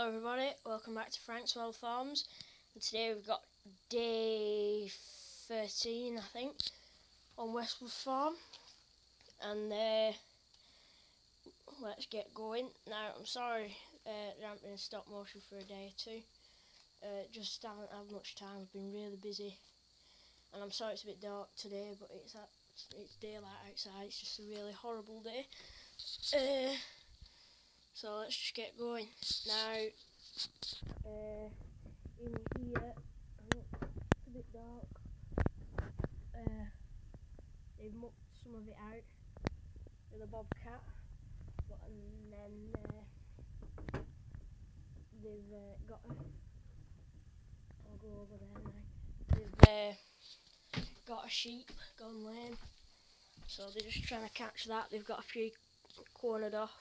everybody, welcome back to Frank's World Farms, and today we've got day 13 I think on Westwood Farm, and let's get going. Now I'm sorry there haven't been a stop motion for a day or two, just haven't had much time. I've been really busy, and I'm sorry it's a bit dark today, but it's daylight outside. It's just a really horrible day. So let's just get going. Now, in here, it's a bit dark. They've mucked some of it out with a bobcat, and then they've got I'll go over there now. They've got a sheep gone lame, so they're just trying to catch that. They've got a few cornered off.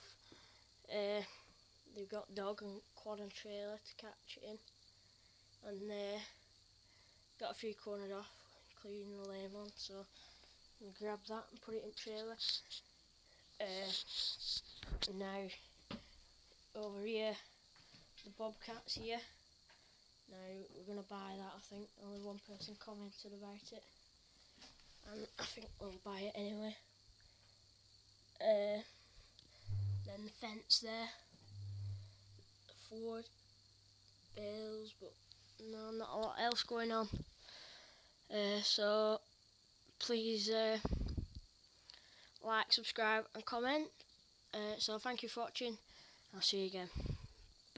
They've got dog and quad and trailer to catch it in, and got a few cornered off, including the lame one, so we'll grab that and put it in trailer. Now over here, the bobcat's here. Now we're going to buy that. I think only one person commented about it, and I think we'll buy it anyway. Then the fence there, the Ford, bales, but no, not a lot else going on. So please like, subscribe and comment. So thank you for watching. I'll see you again.